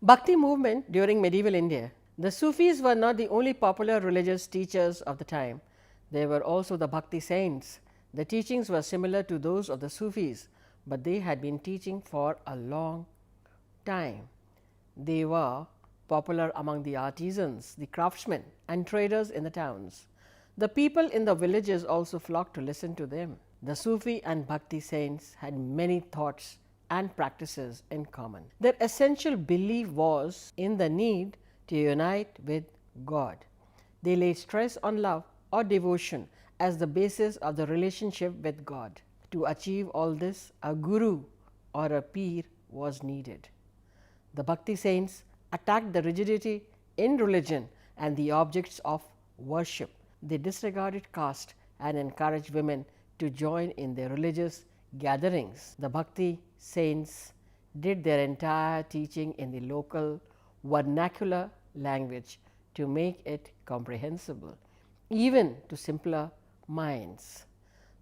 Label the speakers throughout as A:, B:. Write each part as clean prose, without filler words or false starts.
A: Bhakti movement during medieval India. The Sufis were not the only popular religious teachers of the time. They were also the Bhakti saints. The teachings were similar to those of the Sufis, but they had been teaching for a long time. They were popular among the artisans, the craftsmen, and traders in the towns. The people in the villages also flocked to listen to them. The Sufi and Bhakti saints had many thoughts and practices in common. Their essential belief was in the need to unite with God. They laid stress on love or devotion as the basis of the relationship with God. To achieve all this, a guru or a peer was needed. The Bhakti saints attacked the rigidity in religion and the objects of worship. They disregarded caste and encouraged women to join in their religious gatherings. The Bhakti saints did their entire teaching in the local vernacular language to make it comprehensible, even to simpler minds.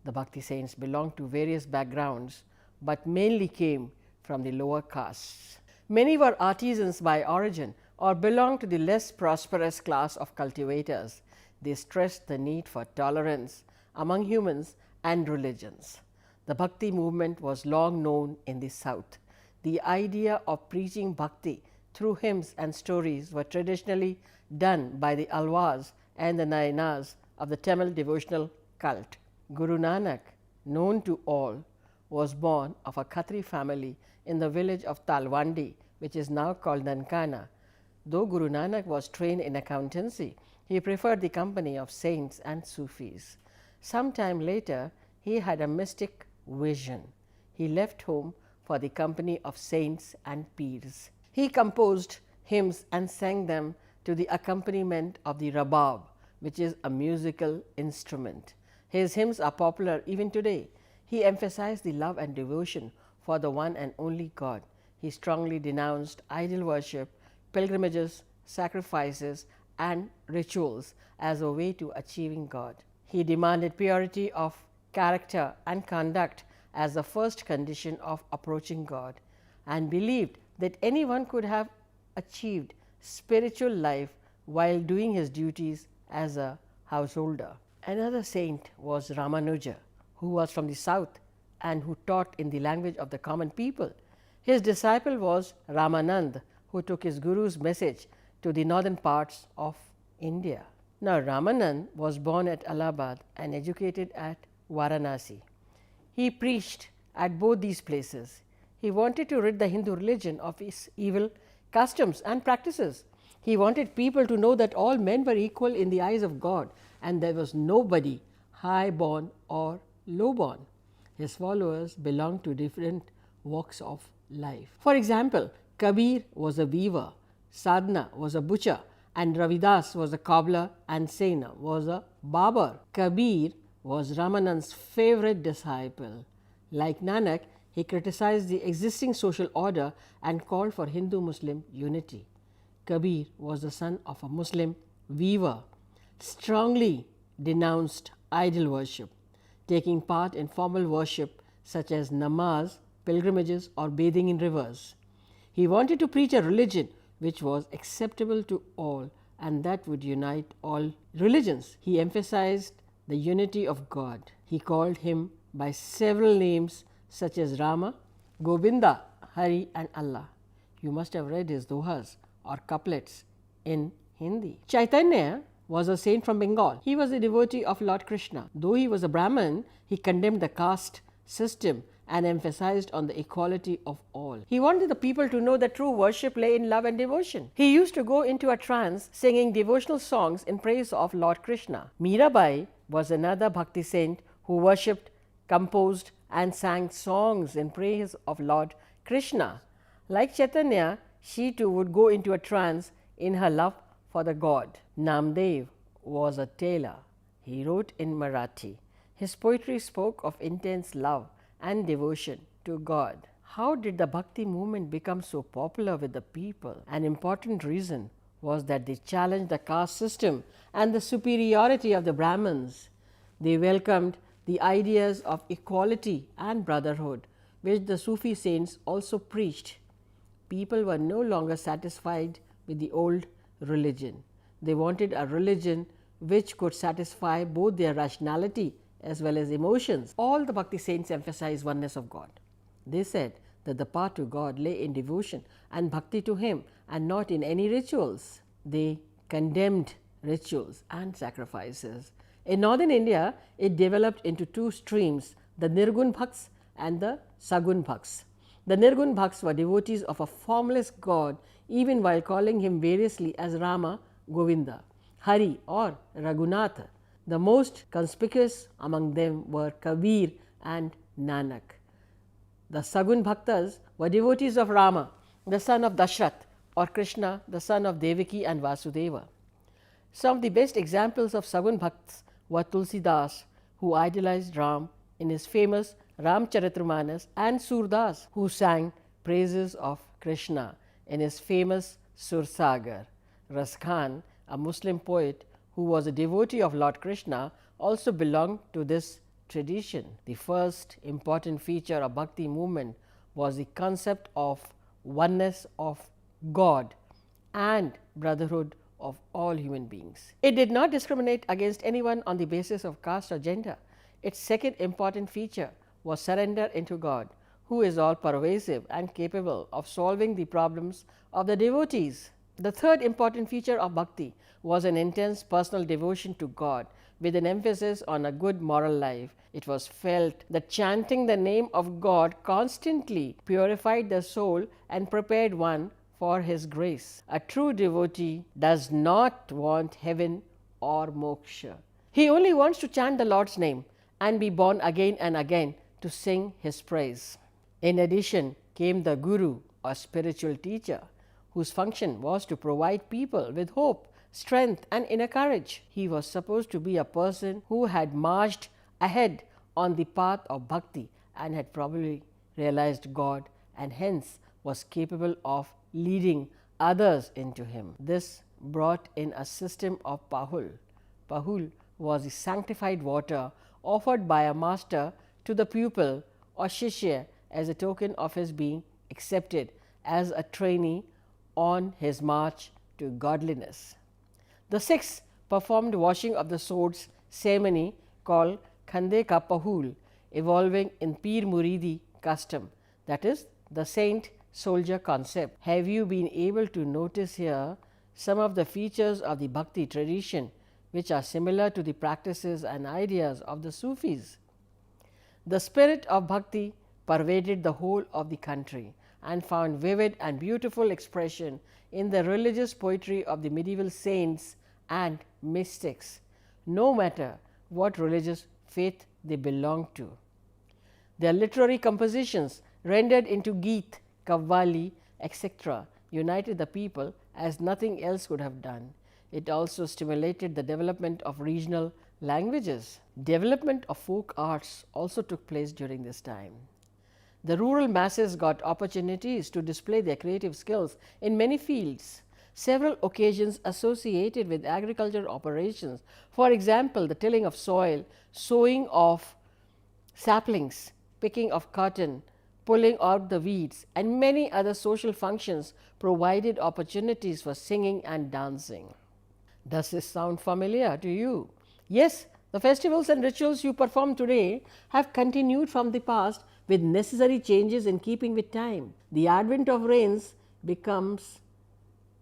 A: The Bhakti saints belonged to various backgrounds, but mainly came from the lower castes. Many were artisans by origin or belonged to the less prosperous class of cultivators. They stressed the need for tolerance among humans and religions. The Bhakti movement was long known in the South. The idea of preaching Bhakti through hymns and stories were traditionally done by the Alwas and the Nayanas of the Tamil devotional cult. Guru Nanak, known to all, was born of a Khatri family in the village of Talwandi, which is now called Nankana. Though Guru Nanak was trained in accountancy, he preferred the company of saints and Sufis. Some time later, he had a mystic vision. He left home for the company of saints and peers. He composed hymns and sang them to the accompaniment of the rabab, which is a musical instrument. His hymns are popular even today. He emphasized the love and devotion for the one and only God. He strongly denounced idol worship, pilgrimages, sacrifices, and rituals as a way to achieving God. He demanded purity of character and conduct as the first condition of approaching God, and believed that anyone could have achieved spiritual life while doing his duties as a householder. Another saint was Ramanuja, who was from the south and who taught in the language of the common people. His disciple was Ramanand, who took his guru's message to the northern parts of India. Now, Ramanand was born at Allahabad and educated at Varanasi. He preached at both these places. He wanted to rid the Hindu religion of its evil customs and practices. He wanted people to know that all men were equal in the eyes of God and there was nobody high born or low born. His followers belonged to different walks of life. For example, Kabir was a weaver, Sadhna was a butcher, and Ravidas was a cobbler, and Sena was a barber. Kabir was Ramanand's favorite disciple. Like Nanak, he criticized the existing social order and called for Hindu-Muslim unity. Kabir was the son of a Muslim weaver, strongly denounced idol worship, taking part in formal worship such as namaz, pilgrimages, or bathing in rivers. He wanted to preach a religion which was acceptable to all and that would unite all religions. He emphasized the unity of God. He called him by several names such as Rama, Govinda, Hari, and Allah. You must have read his dohas or couplets in Hindi. Chaitanya was a saint from Bengal. He was a devotee of Lord Krishna. Though he was a Brahmin, he condemned the caste system and emphasized on the equality of all. He wanted the people to know that true worship lay in love and devotion. He used to go into a trance singing devotional songs in praise of Lord Krishna. Mirabai was another Bhakti saint who worshipped, composed, and sang songs in praise of Lord Krishna. Like Chaitanya, she too would go into a trance in her love for the God. Namdev was a tailor. He wrote in Marathi. His poetry spoke of intense love and devotion to God. How did the Bhakti movement become so popular with the people? An important reason was that they challenged the caste system and the superiority of the Brahmins. They welcomed the ideas of equality and brotherhood, which the Sufi saints also preached. people were no longer satisfied with the old religion. They wanted a religion which could satisfy both their rationality as well as emotions. All the Bhakti saints emphasized oneness of God. They said that the path to God lay in devotion and bhakti to Him and not in any rituals. They condemned rituals and sacrifices. In northern India, it developed into two streams, the Nirgun Bhaks and the Sagun Bhaks. The Nirgun Bhaks were devotees of a formless God, even while calling Him variously as Rama, Govinda, Hari or Raghunatha. The most conspicuous among them were Kabir and Nanak. The Sagun Bhaktas were devotees of Rama, the son of Dashrath, or Krishna, the son of Devaki and Vasudeva. Some of the best examples of Sagun Bhakts were Tulsidas, who idolized Ram in his famous Ramcharitramanas, and Surdas, who sang praises of Krishna in his famous Sursagar. Ras Khan, a Muslim poet who was a devotee of Lord Krishna, also belonged to this tradition. The first important feature of Bhakti movement was the concept of oneness of God and brotherhood of all human beings. It did not discriminate against anyone on the basis of caste or gender. Its second important feature was surrender into God, who is all pervasive and capable of solving the problems of the devotees. The third important feature of Bhakti was an intense personal devotion to God with an emphasis on a good moral life. It was felt that chanting the name of God constantly purified the soul and prepared one for His grace. A true devotee does not want heaven or moksha. He only wants to chant the Lord's name and be born again and again to sing His praise. In addition came the Guru or spiritual teacher, whose function was to provide people with hope, strength and inner courage. He was supposed to be a person who had marched ahead on the path of bhakti and had probably realized God and hence was capable of leading others into Him. This brought in a system of pahul. Pahul was the sanctified water offered by a master to the pupil or shishya as a token of his being accepted as a trainee on his march to godliness. The Sikhs performed washing of the swords ceremony called Khande Ka Pahul, evolving in Peer Muridi custom, that is the saint soldier concept. Have you been able to notice here some of the features of the Bhakti tradition which are similar to the practices and ideas of the Sufis? The spirit of Bhakti pervaded the whole of the country and found vivid and beautiful expression in the religious poetry of the medieval saints and mystics, no matter what religious faith they belonged to. Their literary compositions, rendered into Geet, Kavvali, etc., united the people as nothing else could have done. It also stimulated the development of regional languages. Development of folk arts also took place during this time. The rural masses got opportunities to display their creative skills in many fields. Several occasions associated with agricultural operations, for example, the tilling of soil, sowing of saplings, picking of cotton, pulling out the weeds, and many other social functions provided opportunities for singing and dancing. Does this sound familiar to you? Yes, the festivals and rituals you perform today have continued from the past with necessary changes in keeping with time. The advent of rains becomes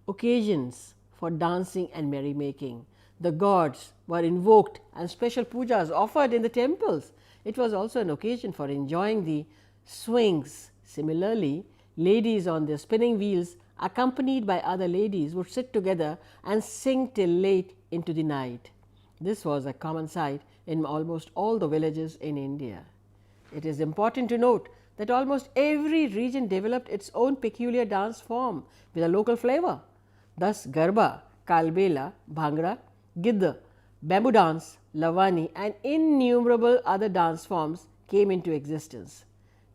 A: occasions for dancing and merrymaking. The gods were invoked and special pujas offered in the temples. It was also an occasion for enjoying the swings. Similarly, ladies on their spinning wheels, accompanied by other ladies, would sit together and sing till late into the night. This was a common sight in almost all the villages in India. It is important to note that almost every region developed its own peculiar dance form with a local flavor. Thus, Garba, Kalbela, Bhangra, Gidda, bamboo dance, Lavani and innumerable other dance forms came into existence.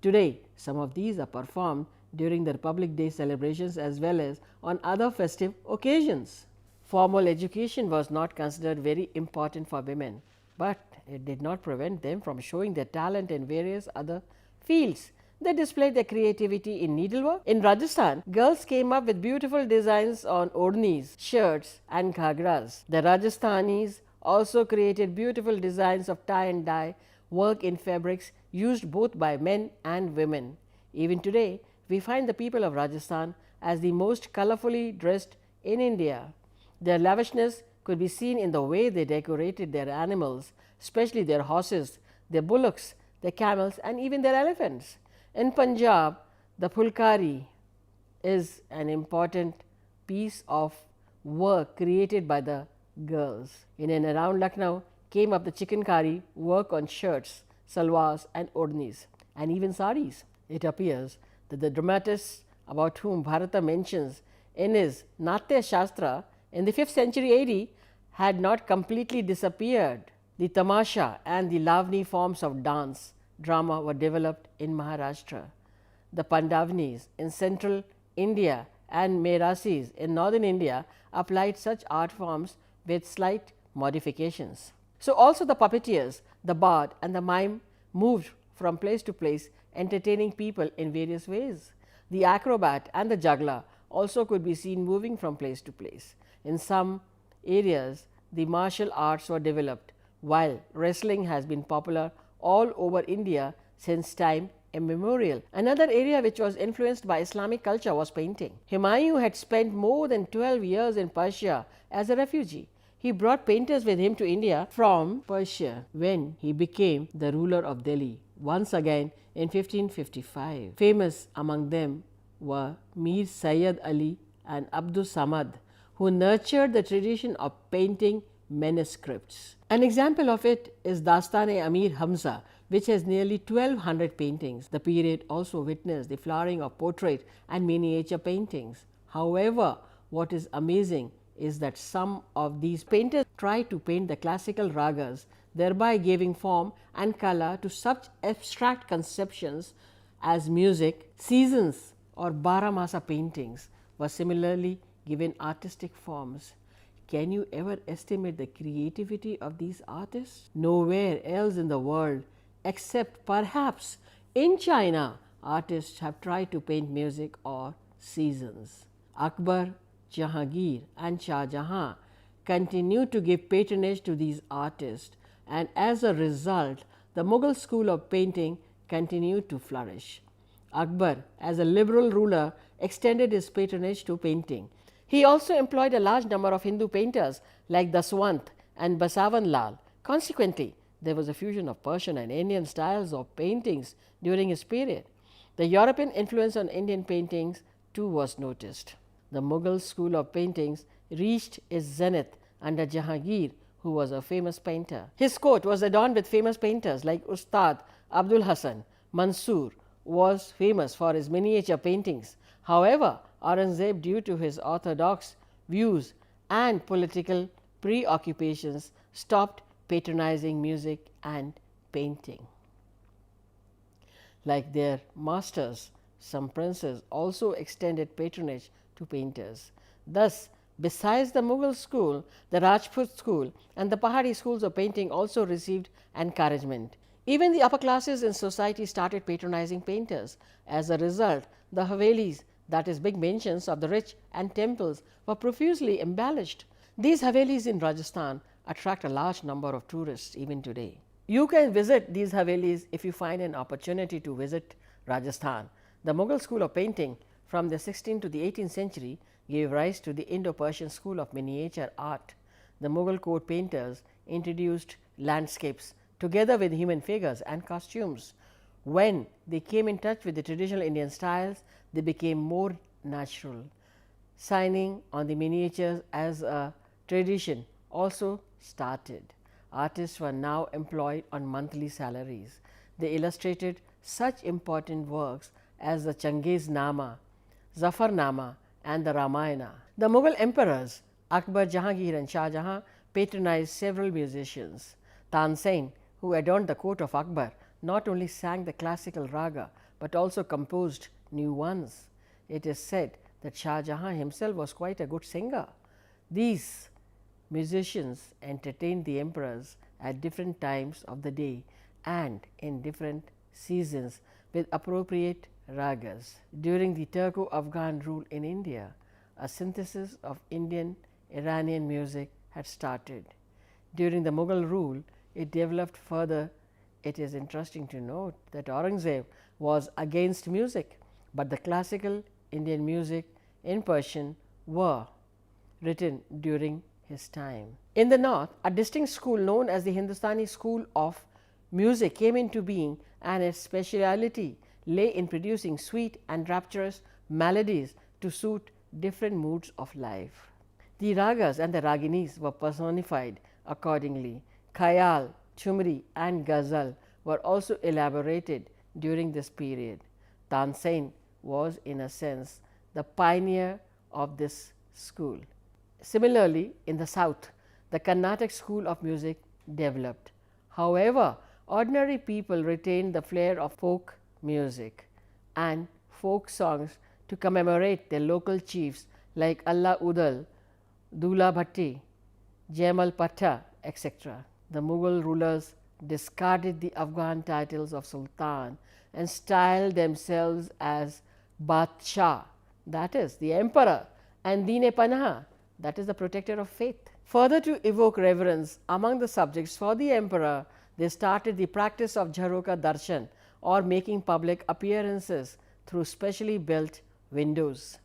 A: Today, some of these are performed during the Republic Day celebrations as well as on other festive occasions. Formal education was not considered very important for women, but it did not prevent them from showing their talent in various other fields. They displayed their creativity in needlework. In Rajasthan, girls came up with beautiful designs on odhnis, shirts, and ghagras. The Rajasthanis also created beautiful designs of tie and dye work in fabrics used both by men and women. Even today, we find the people of Rajasthan as the most colorfully dressed in India. Their lavishness could be seen in the way they decorated their animals, especially their horses, their bullocks, their camels, and even their elephants. In Punjab, the Phulkari is an important piece of work created by the girls. In and around Lucknow came up the chikankari work on shirts, salwars, and odhnis, and even saris. It appears that the dramatist about whom Bharata mentions in his Natya Shastra in the 5th century AD had not completely disappeared. The tamasha and the lavani forms of dance drama were developed in Maharashtra. The Pandavanis in central India and Merasis in northern India applied such art forms with slight modifications. So, also the puppeteers, the bard, and the mime moved from place to place, entertaining people in various ways. The acrobat and the juggler also could be seen moving from place to place. In some areas, the martial arts were developed, while wrestling has been popular all over India since time immemorial. Another area which was influenced by Islamic culture was painting. Humayun had spent more than 12 years in Persia as a refugee. He brought painters with him to India from Persia when he became the ruler of Delhi once again in 1555. Famous among them were Mir Sayyid Ali and Abdul Samad, who nurtured the tradition of painting manuscripts. An example of it is Dastan-e-Amir Hamza, which has nearly 1200 paintings. The period also witnessed the flowering of portrait and miniature paintings. However, what is amazing is that some of these painters tried to paint the classical ragas, thereby giving form and color to such abstract conceptions as music. Seasons or Baramasa paintings were similarly given artistic forms. Can you ever estimate the creativity of these artists? Nowhere else in the world, except perhaps in China, artists have tried to paint music or seasons. Akbar, Jahangir, and Shah Jahan continued to give patronage to these artists, and as a result, the Mughal school of painting continued to flourish. Akbar, as a liberal ruler, extended his patronage to painting. He also employed a large number of Hindu painters like Daswant and Basavan Lal. Consequently, there was a fusion of Persian and Indian styles of paintings during his period. The European influence on Indian paintings too was noticed. The Mughal school of paintings reached its zenith under Jahangir, who was a famous painter. His court was adorned with famous painters like Ustad Abdul Hasan. Mansoor was famous for his miniature paintings. However, Aurangzeb, due to his orthodox views and political preoccupations, stopped patronizing music and painting. Like their masters, some princes also extended patronage to painters. Thus, besides the Mughal school, the Rajput school and the Pahari schools of painting also received encouragement. Even the upper classes in society started patronizing painters. As a result, the Havelis, that is big mansions of the rich, and temples were profusely embellished. These Havelis in Rajasthan attract a large number of tourists even today. You can visit these Havelis if you find an opportunity to visit Rajasthan. The Mughal school of painting from the 16th to the 18th century gave rise to the Indo-Persian school of miniature art. The Mughal court painters introduced landscapes together with human figures and costumes. When they came in touch with the traditional Indian styles, they became more natural. Signing on the miniatures as a tradition also started. Artists were now employed on monthly salaries. They illustrated such important works as the Changiz-Nama, Zafarnama, and the Ramayana. The Mughal emperors Akbar, Jahangir, and Shah Jahan patronized several musicians. Tansen, who adorned the court of Akbar, not only sang the classical raga but also composed new ones. It is said that Shah Jahan himself was quite a good singer. These musicians entertained the emperors at different times of the day and in different seasons with appropriate ragas. During the Turco-Afghan rule in India, a synthesis of Indian Iranian music had started. During the Mughal rule, it developed further. It is interesting to note that Aurangzeb was against music, but the classical Indian music in Persian were written during his time. In the north, a distinct school known as the Hindustani School of Music came into being, and its speciality lay in producing sweet and rapturous melodies to suit different moods of life. The ragas and the raginis were personified accordingly. Khayal, Chumri and Ghazal were also elaborated during this period. Tansen was in a sense the pioneer of this school. Similarly, in the south, the Carnatic school of music developed. However, ordinary people retained the flair of folk music and folk songs to commemorate their local chiefs like Allah Udal, Dula Bhatti, Jaimal Patta, etc. The Mughal rulers discarded the Afghan titles of Sultan and styled themselves as Badshah, that is the emperor, and Deen-e-Panah, that is the protector of faith. Further, to evoke reverence among the subjects for the emperor, they started the practice of Jharoka Darshan, or making public appearances through specially built windows.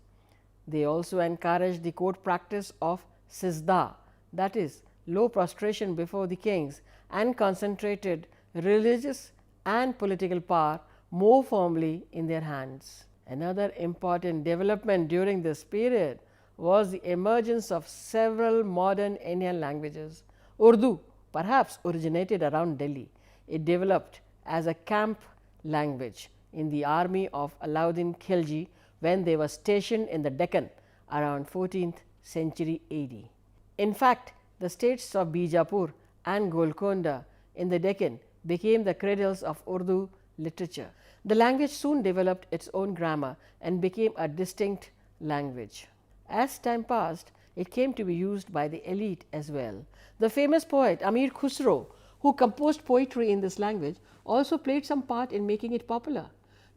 A: They also encouraged the court practice of Sizda, that is low prostration before the kings, and concentrated religious and political power more firmly in their hands. Another important development during this period was the emergence of several modern Indian languages. Urdu perhaps originated around Delhi. It developed as a camp language in the army of Alauddin Khilji when they were stationed in the Deccan around 14th century AD. In fact, the states of Bijapur and Golconda in the Deccan became the cradles of Urdu literature. The language soon developed its own grammar and became a distinct language. As time passed, it came to be used by the elite as well. The famous poet Amir Khusro, who composed poetry in this language, also played some part in making it popular.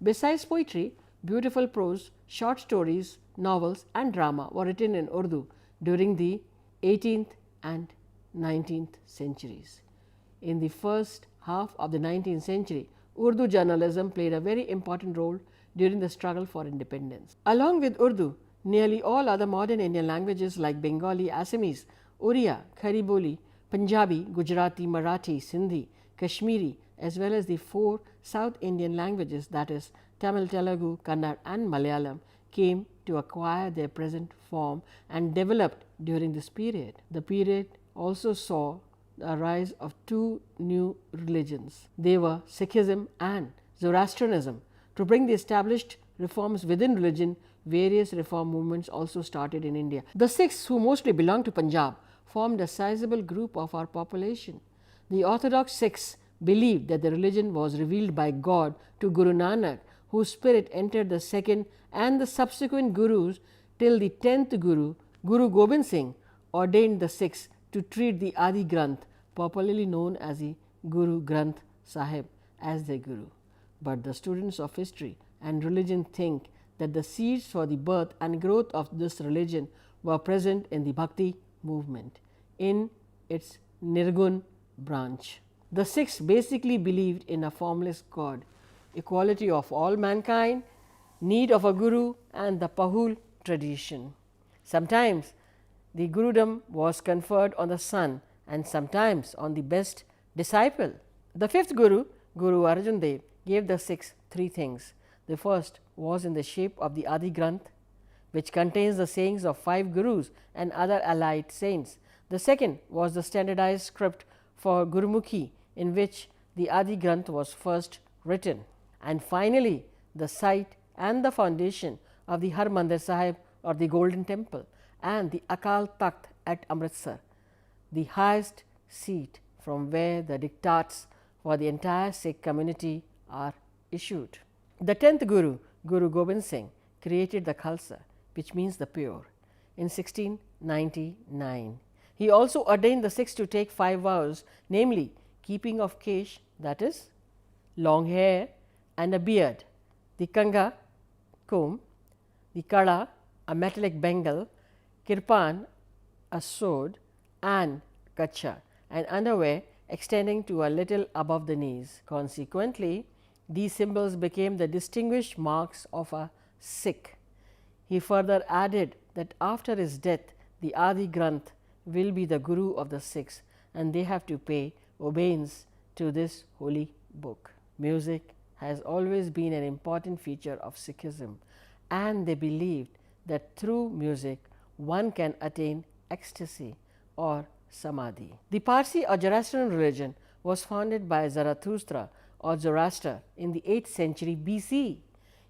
A: Besides poetry, beautiful prose, short stories, novels and drama were written in Urdu during the 18th and 19th centuries. In the first half of the 19th century, Urdu journalism played a very important role during the struggle for independence. Along with Urdu, nearly all other modern Indian languages like Bengali, Assamese, Oriya, Khari Boli, Punjabi, Gujarati, Marathi, Sindhi, Kashmiri, as well as the 4 South Indian languages, that is Tamil, Telugu, Kannada and Malayalam, came to acquire their present form and developed during this period. The period also saw the rise of 2 new religions. They were Sikhism and Zoroastrianism. To bring the established reforms within religion, various reform movements also started in India. The Sikhs, who mostly belonged to Punjab, formed a sizable group of our population. The orthodox Sikhs believed that the religion was revealed by God to Guru Nanak, whose spirit entered the second and the subsequent Gurus till the 10th Guru, Guru Gobind Singh, ordained the Sikhs to treat the Adi Granth, popularly known as the Guru Granth Sahib, as their Guru. But the students of history and religion think that the seeds for the birth and growth of this religion were present in the Bhakti movement, in its Nirgun branch. The Sikhs basically believed in a formless God, equality of all mankind, need of a Guru and the Pahul tradition. Sometimes the Gurudom was conferred on the son and sometimes on the best disciple. The 5th Guru, Guru Arjan Dev, gave the Sikhs 3 things. The first was in the shape of the Adi Granth, which contains the sayings of 5 Gurus and other allied saints. The second was the standardized script for Gurumukhi, in which the Adi Granth was first written. And finally, the site and the foundation of the Harmandir Sahib, or the Golden Temple, and the Akal Takht at Amritsar, the highest seat from where the diktats for the entire Sikh community are issued. The 10th Guru, Guru Gobind Singh, created the Khalsa, which means the pure, in 1699. He also ordained the Sikhs to take 5 vows, namely keeping of kesh, that is long hair, and a beard, the kanga, comb, the kada, a metallic bengal, kirpan, a sword, and kacha, an underwear extending to a little above the knees. Consequently, these symbols became the distinguished marks of a Sikh. He further added that after his death, the Adi Granth will be the Guru of the Sikhs, and they have to pay obeisance to this holy book. Music has always been an important feature of Sikhism, and they believed that through music one can attain ecstasy or samadhi. The Parsi or Zoroastrian religion was founded by Zarathustra or Zoroaster in the 8th century BC.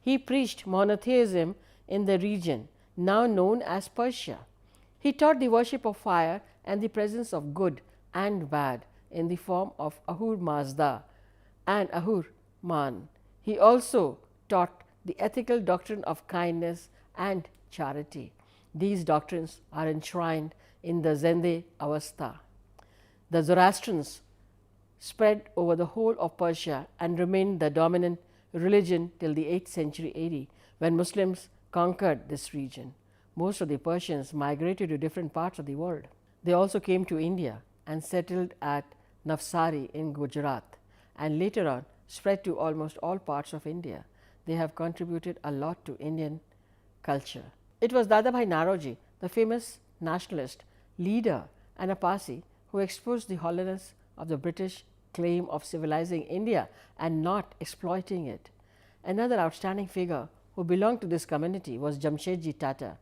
A: He preached monotheism in the region now known as Persia. He taught the worship of fire and the presence of good and bad in the form of Ahur Mazda and Ahur Man. He also taught the ethical doctrine of kindness and charity. These doctrines are enshrined in the Zende Avastha. The Zoroastrians spread over the whole of Persia and remained the dominant religion till the 8th century AD, when Muslims conquered this region. Most of the Persians migrated to different parts of the world. They also came to India and settled at Navsari in Gujarat, and later on spread to almost all parts of India. They have contributed a lot to Indian culture. It was Dadabhai Naoroji, the famous nationalist leader and a Parsi, who exposed the hollowness of the British claim of civilizing India and not exploiting it. Another outstanding figure who belonged to this community was Jamshedji Tata,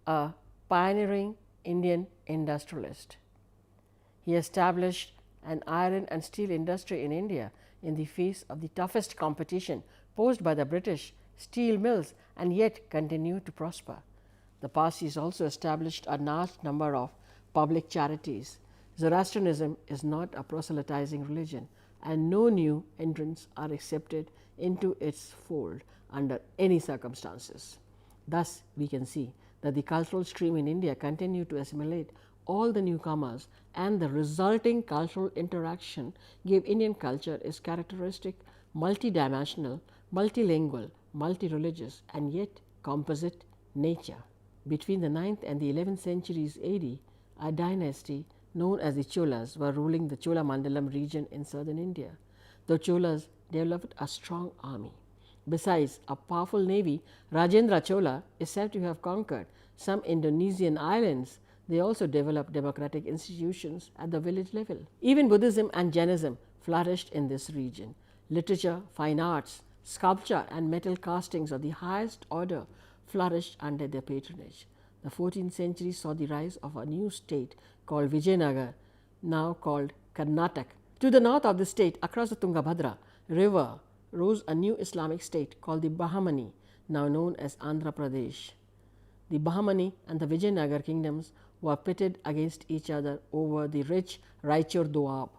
A: a pioneering Indian industrialist. He established an iron and steel industry in India in the face of the toughest competition posed by the British steel mills, and yet continued to prosper. The Parsis also established a large number of public charities. Zoroastrianism is not a proselytizing religion, and no new entrants are accepted into its fold under any circumstances. Thus, we can see that the cultural stream in India continued to assimilate all the newcomers, and the resulting cultural interaction gave Indian culture its characteristic multidimensional, multilingual, multi-religious, and yet composite nature. Between the 9th and the 11th centuries AD, a dynasty known as the Cholas were ruling the Cholamandalam region in southern India. The Cholas developed a strong army. Besides a powerful navy, Rajendra Chola is said to have conquered some Indonesian islands. They also developed democratic institutions at the village level. Even Buddhism and Jainism flourished in this region. Literature, fine arts, sculpture and metal castings of the highest order flourished under their patronage. The 14th century saw the rise of a new state called Vijayanagar, now called Karnataka. To the north of the state, across the Tungabhadra river, rose a new Islamic state called the Bahmani, now known as Andhra Pradesh. The Bahmani and the Vijayanagar kingdoms were pitted against each other over the rich Raichur Doab.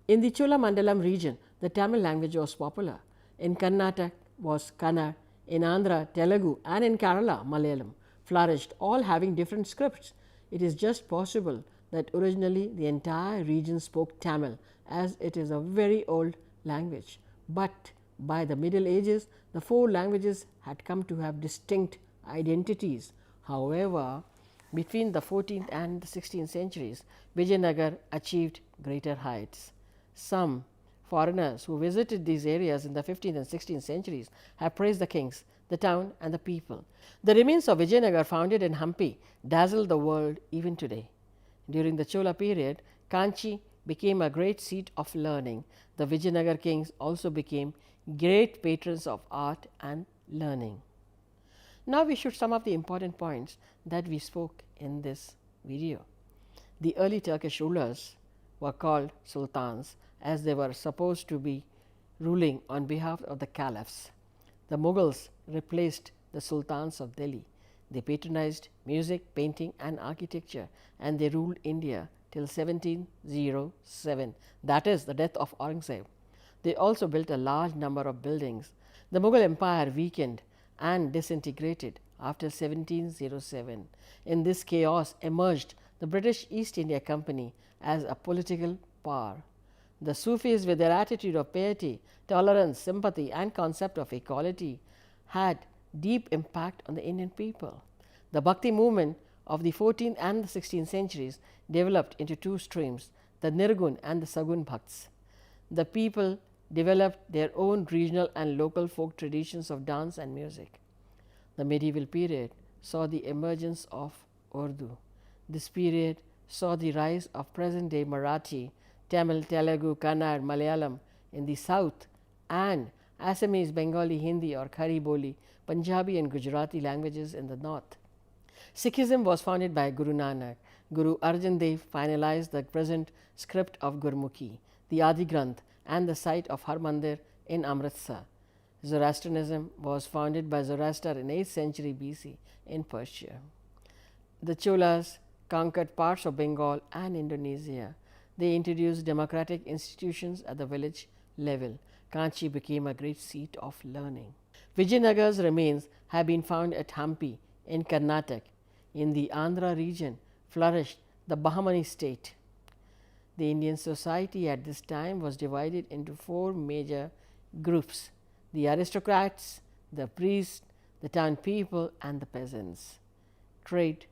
A: In the Cholamandalam region, the Tamil language was popular. In Karnataka was Kannada, in Andhra Telugu, and in Kerala Malayalam flourished, all having different scripts. It is just possible that originally the entire region spoke Tamil, as it is a very old language. But by the Middle Ages, the four languages had come to have distinct identities. However, between the 14th and the 16th centuries, Vijayanagar achieved greater heights. Some foreigners who visited these areas in the 15th and 16th centuries have praised the kings, the town and the people. The remains of Vijayanagar, founded in Hampi, dazzle the world even today. During the Chola period, Kanchi became a great seat of learning. The Vijayanagar kings also became great patrons of art and learning. Now we should sum up the important points that we spoke in this video. The early Turkish rulers were called sultans, as they were supposed to be ruling on behalf of the caliphs. The Mughals replaced the sultans of Delhi. They patronized music, painting and architecture, and they ruled India till 1707, that is the death of Aurangzeb. They also built a large number of buildings. The Mughal Empire weakened and disintegrated after 1707. In this chaos emerged the British East India Company as a political power. The Sufis, with their attitude of piety, tolerance, sympathy, and concept of equality, had deep impact on the Indian people. The Bhakti movement of the 14th and the 16th centuries developed into two streams, the Nirgun and the Sagun Bhakts. The people developed their own regional and local folk traditions of dance and music. The medieval period saw the emergence of Urdu. This period saw the rise of present-day Marathi, Tamil, Telugu, Kannada, Malayalam in the south, and Assamese, Bengali, Hindi or Khari Boli, Punjabi and Gujarati languages in the north. Sikhism was founded by Guru Nanak. Guru Arjan Dev finalized the present script of Gurmukhi, the Adi Granth, and the site of Harmandir in Amritsar. Zoroastrianism was founded by Zoroaster in 8th century BC in Persia. The Cholas conquered parts of Bengal and Indonesia. They introduced democratic institutions at the village level. Kanchi became a great seat of learning. Vijayanagar's remains have been found at Hampi in Karnataka. In the Andhra region flourished the Bahmani state. The Indian society at this time was divided into four major groups: the aristocrats, the priests, the town people, and the peasants. Trade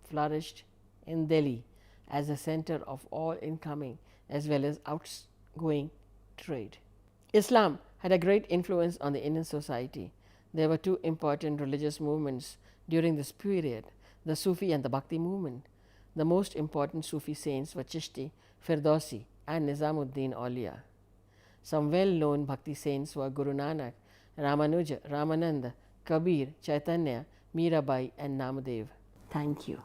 A: flourished in Delhi as a center of all incoming as well as outgoing trade. Islam had a great influence on the Indian society. There were two important religious movements during this period, the Sufi and the Bhakti movement. The most important Sufi saints were Chishti, Firdausi, and Nizamuddin Aulia. Some well-known Bhakti saints were Guru Nanak, Ramanuja, Ramananda, Kabir, Chaitanya, Mirabai, and Namadev. Thank you.